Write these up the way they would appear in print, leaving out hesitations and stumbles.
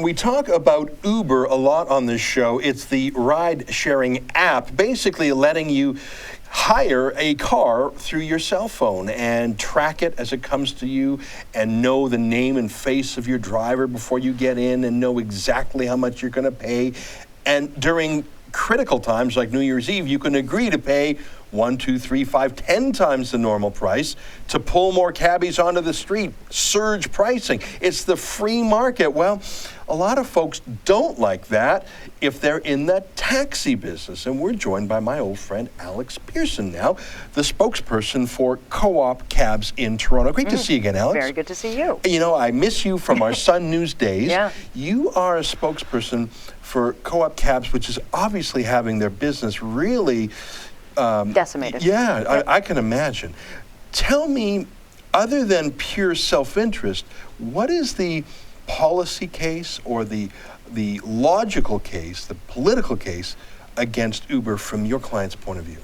We talk about Uber a lot on this show. It's the ride-sharing app, basically letting you hire a car through your cell phone and track it as it comes to you and know the name and face of your driver before you get in and know exactly how much you're going to pay. And during critical times like New Year's Eve, you can agree to pay 1, 2, 3, 5, 10 times the normal price to pull more cabbies onto the street. Surge pricing. It's the free market. Well, a lot of folks don't like that if they're in the taxi business. And we're joined by my old friend Alex Pearson now, the spokesperson for Co-op Cabs in Toronto. Great to see you again, Alex. Very good to see you. You know, I miss you from our Sun News days. Yeah. You are a spokesperson for Co-op Cabs, which is obviously having their business really decimated. Yeah, Yep. I can imagine. Tell me, other than pure self-interest, what is the policy case or the logical case, the political case against Uber from your client's point of view?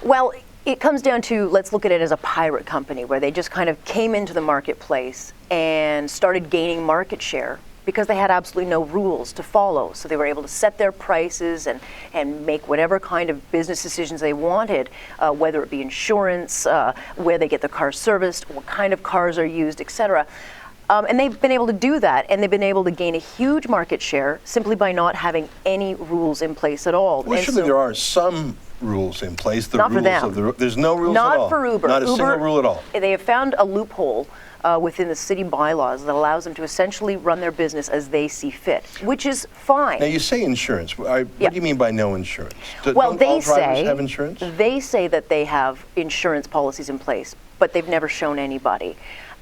Well, it comes down to, let's look at it as a pirate company where they just kind of came into the marketplace and started gaining market share because they had absolutely no rules to follow. So they were able to set their prices and make whatever kind of business decisions they wanted, whether it be insurance, where they get their cars serviced, what kind of cars are used, etc. And they've been able to do that, and they've been able to gain a huge market share simply by not having any rules in place at all. Well, surely there are some rules in place. Not for them. There's no rules at all. Not for Uber. Not a single rule at all. They have found a loophole within the city bylaws that allows them to essentially run their business as they see fit, which is fine. Now, you say insurance. What do you mean by no insurance? Well, don't they all drivers say have insurance? They say that they have insurance policies in place, but they've never shown anybody.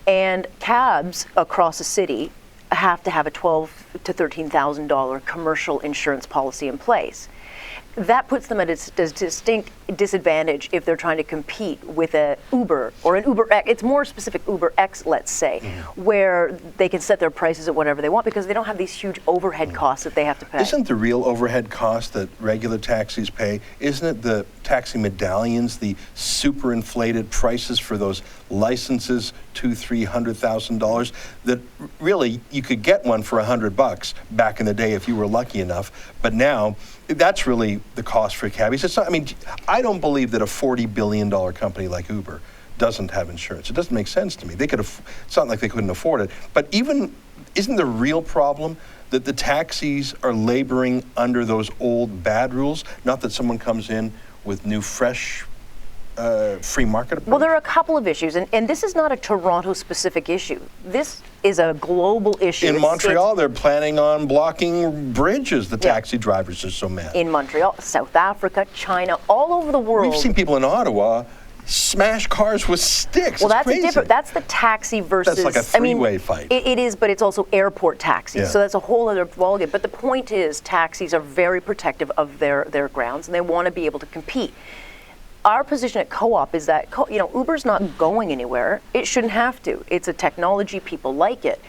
And cabs across the city have to have a $12,000 to $13,000 commercial insurance policy in place. That puts them at a distinct disadvantage if they're trying to compete with an Uber or an Uber X. It's more specific Uber X, let's say, where they can set their prices at whatever they want because they don't have these huge overhead costs that they have to pay. Isn't the real overhead cost that regular taxis pay, isn't it the taxi medallions, the super inflated prices for those licenses, $200,000, $300,000, that really you could get one for $100 back in the day if you were lucky enough, but now that's really the cost for cabbies. It's not, I mean, I don't believe that a $40 billion company like Uber doesn't have insurance. It doesn't make sense to me. They could it's not like they couldn't afford it. But isn't the real problem that the taxis are laboring under those old bad rules? Not that someone comes in with new, fresh, free market approach? Well, there are a couple of issues, and this is not a Toronto-specific issue. This is a global issue. In Montreal, they're planning on blocking bridges. The taxi drivers are so mad. In Montreal, South Africa, China, all over the world. We've seen people in Ottawa smash cars with sticks. Well, that's crazy. That's the taxi versus. That's like a three-way fight. It is, but it's also airport taxis. Yeah. So that's a whole other ballgame. But the point is, taxis are very protective of their grounds, and they want to be able to compete. Our position at Co-op is that Uber's not going anywhere. It shouldn't have to. It's a technology, people like it,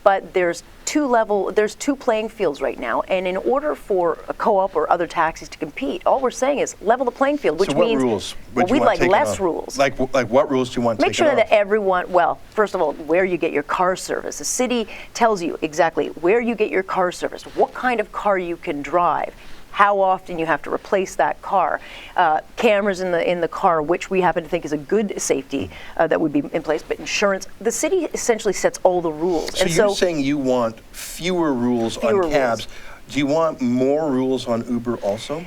but there's two playing fields right now, and in order for a Co-op or other taxis to compete, all we're saying is level the playing field, which means rules we'd like less rules. Like what rules do you want? Make sure that everyone, well, first of all, where you get your car service. The city tells you exactly where you get your car service, what kind of car you can drive, how often you have to replace that car, cameras in the car, which we happen to think is a good safety that would be in place, but insurance. The city essentially sets all the rules. So you're saying you want fewer rules on cabs. Do you want more rules on Uber also?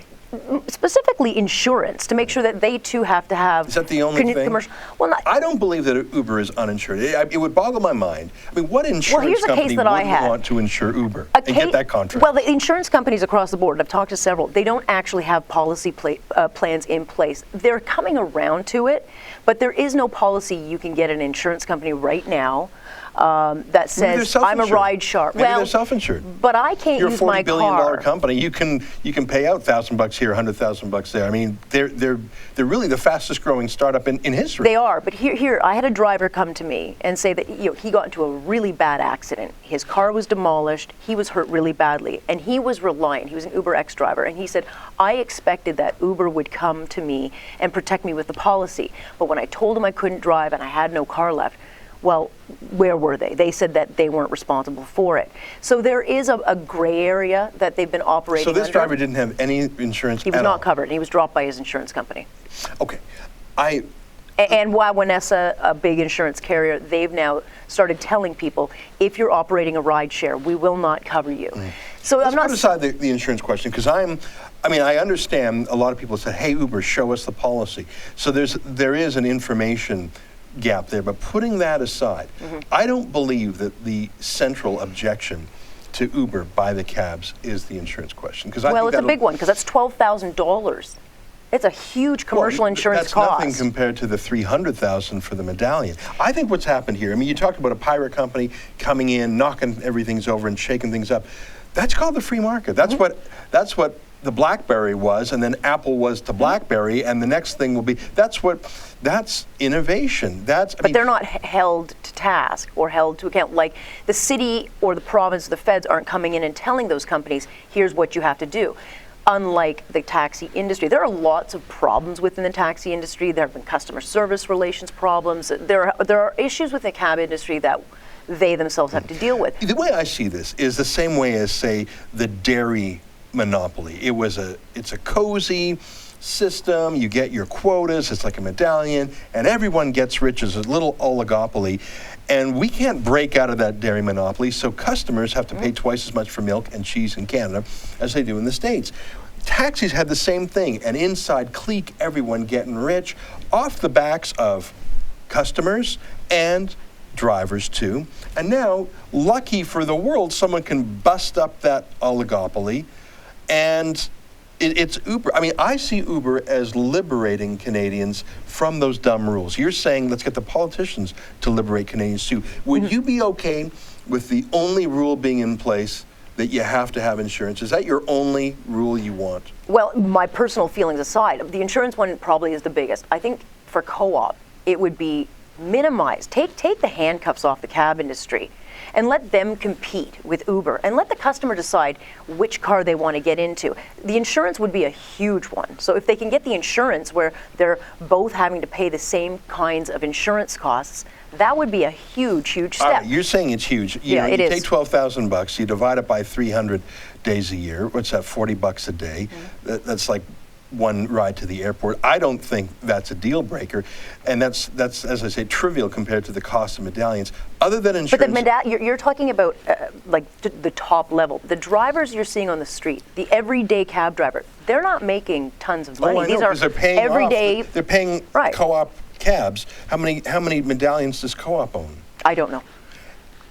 Specifically insurance, to make sure that they too have to have. Is that the only thing? Well, I don't believe that Uber is uninsured. It would boggle my mind. I mean, what insurance company would want to insure Uber and get that contract? Well, the insurance companies across the board, I've talked to several, they don't actually have policy plans in place. They're coming around to it, but there is no policy you can get an insurance company right now that says I'm a ride share. Maybe they're self-insured. But I can't use my car. You're a $40 billion company. You can pay out $1,000 here, $100,000 there. I mean, they're really the fastest growing startup in history. They are. But here, I had a driver come to me and say that he got into a really bad accident. His car was demolished. He was hurt really badly, and he was reliant. He was an Uber X driver, and he said, I expected that Uber would come to me and protect me with the policy. But when I told him I couldn't drive and I had no car left, Well, where were they? They said that they weren't responsible for it. So there is a gray area that they've been operating So this under. driver didn't have any insurance He was at not all. covered, and he was dropped by his insurance company. Okay. And Wanessa, a big insurance carrier, they've now started telling people, if you're operating a ride share, we will not cover you. So Let's I'm not put aside the insurance question, because I understand a lot of people said, hey, Uber, show us the policy. So there is an information gap there, but putting that aside, I don't believe that the central objection to Uber by the cabs is the insurance question. Well, it's a big one, because that's $12,000. It's a huge commercial insurance cost. That's nothing compared to the $300,000 for the medallion. I think what's happened here, I mean, you talked about a pirate company coming in, knocking everything's over and shaking things up. That's called the free market. That's what the BlackBerry was, and then Apple was to BlackBerry, and the next thing will be, that's innovation. But they're not held to task or held to account. Like the city or the province, the feds aren't coming in and telling those companies, here's what you have to do. Unlike the taxi industry, there are lots of problems within the taxi industry. There have been customer service relations problems. There are issues with the cab industry that they themselves have to deal with. The way I see this is the same way as, say, the dairy monopoly. It's a cozy system. You get your quotas. It's like a medallion, and everyone gets rich as a little oligopoly. And we can't break out of that dairy monopoly, so customers have to pay twice as much for milk and cheese in Canada as they do in the States. Taxis had the same thing, an inside clique, everyone getting rich off the backs of customers and drivers too. And now, lucky for the world, someone can bust up that oligopoly, and it's Uber. I mean, I see Uber as liberating Canadians from those dumb rules. You're saying let's get the politicians to liberate Canadians too. Would you be okay with the only rule being in place that you have to have insurance? Is that your only rule you want? Well, my personal feelings aside, the insurance one probably is the biggest. I think for co-op, it would be minimized. Take the handcuffs off the cab industry and let them compete with Uber, and let the customer decide which car they want to get into. The insurance would be a huge one. So if they can get the insurance where they're both having to pay the same kinds of insurance costs, that would be a huge, huge step. All right, you're saying it's huge. You take $12,000, you divide it by 300 days a year. What's that, $40 a day? That's like one ride to the airport. I don't think that's a deal breaker, and that's as I say, trivial compared to the cost of medallions. Other than insurance, but you're talking about the top level. The drivers you're seeing on the street, the everyday cab driver, they're not making tons of money. I know, These are they're paying everyday. They're paying co-op cabs. How many medallions does co-op own? I don't know.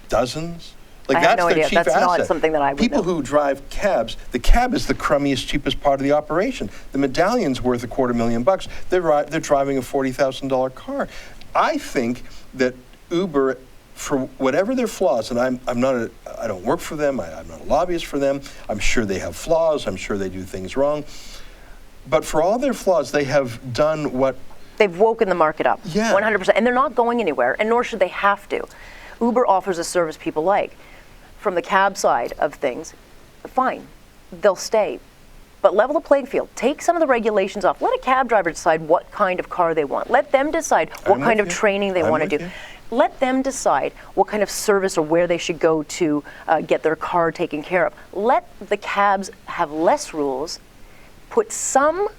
Dozens. I have no idea. That's not something that I would People know. who drive cabs, the cab is the crummiest, cheapest part of the operation. The medallion's worth $250,000. They're driving a $40,000 car. I think that Uber, for whatever their flaws, and I don't work for them. I'm not a lobbyist for them. I'm sure they have flaws. I'm sure they do things wrong. But for all their flaws, they have done what they've woken the market up. Yeah. 100%, and they're not going anywhere, and nor should they have to. Uber offers a service people like. From the cab side of things, fine, they'll stay. But level the playing field. Take some of the regulations off. Let a cab driver decide what kind of car they want. Let them decide what kind of training they want to do. Let them decide what kind of service or where they should go to get their car taken care of. Let the cabs have less rules, put some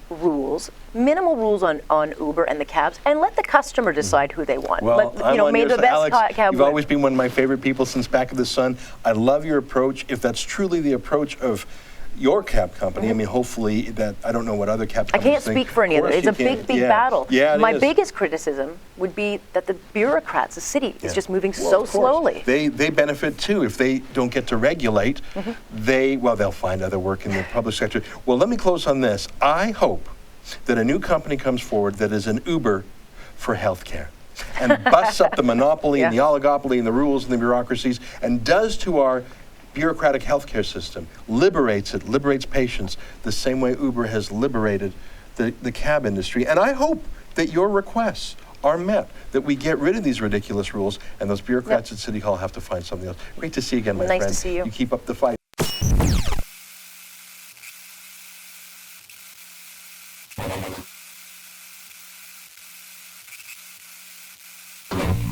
rules, minimal rules on Uber and the cabs, and let the customer decide who they want. Well, maybe the best Alex, cab. You've always been one of my favorite people since back of the sun. I love your approach. If that's truly the approach of your cab company, I mean, hopefully that, I don't know what other cab companies I can't speak for any other. It's a big battle. Yeah, My biggest criticism would be that the bureaucrats, the city, is just moving so slowly. They benefit too. If they don't get to regulate, they'll find other work in the public sector. Well, let me close on this. I hope that a new company comes forward that is an Uber for healthcare and busts up the monopoly and the oligopoly and the rules and the bureaucracies and does to our bureaucratic healthcare system, liberates patients the same way Uber has liberated the cab industry. And I hope that your requests are met, that we get rid of these ridiculous rules and those bureaucrats at City Hall have to find something else. Great to see you again, my friend. Nice to see you. You keep up the fight.